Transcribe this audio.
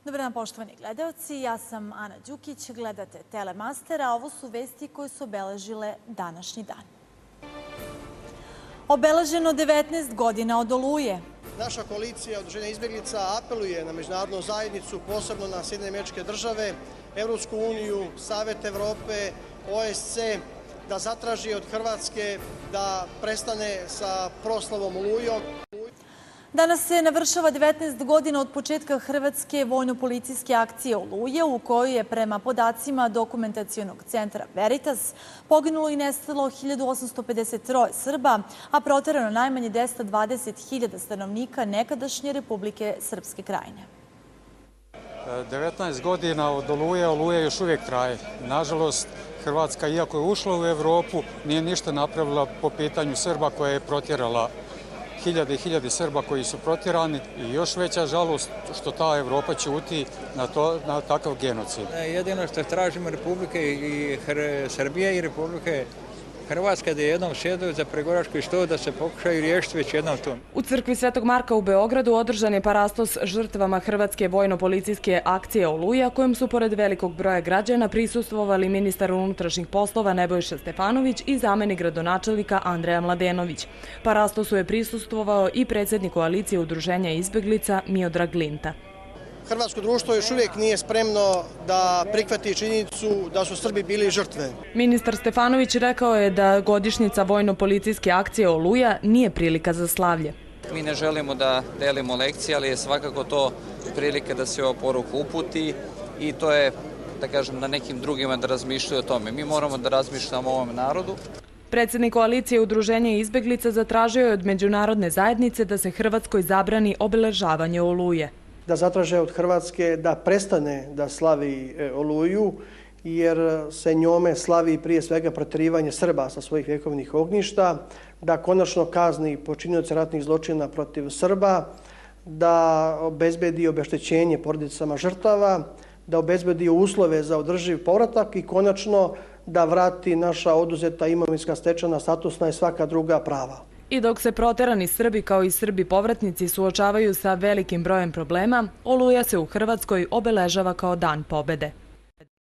Dobar dan, poštovani gledaoci. Ja sam Ana Đukić, gledate Telemaster, a ovo su vesti koje su obeležile današnji dan. Obeleženo 19 godina od Oluje. Naša koalicija Udruženja izbjeglica apeluje na međunarodnu zajednicu, posebno na Sjedinjene Američke Države, Evropsku uniju, Savet Evrope, OSC, da zatraži od Hrvatske da prestane sa proslavom Olujom. Danas se navršava 19 godina od početka hrvatske vojno-policijske akcije Oluja, u kojoj je prema podacima dokumentacionog centra Veritas poginulo i nestalo 1853 Srba, a proterano najmanje 220.000 stanovnika nekadašnje Republike Srpske Krajine. 19 godina od Oluje, Oluja još uvijek traje. Nažalost, Hrvatska, iako je ušla u Evropu, nije ništa napravila po pitanju Srba koja je protjerala hiljade i hiljade Srba koji su protjerani i još veća žalost što ta Evropa ćuti na takav genocid. Jedino što tražimo Republike i Srbije i Republike Hrvatske da jednom sjedaju za pregovarački stol da se pokušaju riješiti već jednom to. U crkvi Svetog Marka u Beogradu održan je parastos žrtvama hrvatske vojno-policijske akcije Oluja, kojem su pored velikog broja građana prisustvovali ministar unutrašnjih poslova Nebojša Stefanović i zamenik gradonačelnika Andreja Mladenović. Parastosu je prisustvovao i predsjednik koalicije Udruženja izbjeglica Miodrag Linta. Hrvatsko društvo još uvijek nije spremno da prihvati činjenicu da su Srbi bili žrtve. Ministar Stefanović rekao je da godišnjica vojno-policijske akcije Oluja nije prilika za slavlje. Mi ne želimo da delimo lekcije, ali je svakako to prilika da se ova poruka uputi i to je, da kažem, na nekim drugima da razmišljaju o tome. Mi moramo da razmišljamo o ovom narodu. Predsjednik koalicije Udruženja izbjeglica zatražio je od međunarodne zajednice da se Hrvatskoj zabrani obeležavanje Oluje. Da zatraže od Hrvatske da prestane da slavi Oluju, jer se njome slavi prije svega protjerivanje Srba sa svojih vjekovnih ognjišta, da konačno kazni počinioce ratnih zločina protiv Srba, da obezbedi obeštećenje porodicama žrtava, da obezbedi uslove za održiv povratak i konačno da vrati naša oduzeta imovinska stečena statusna i svaka druga prava. I dok se proterani Srbi kao i Srbi povratnici suočavaju sa velikim brojem problema, Oluja se u Hrvatskoj obeležava kao Dan pobjede.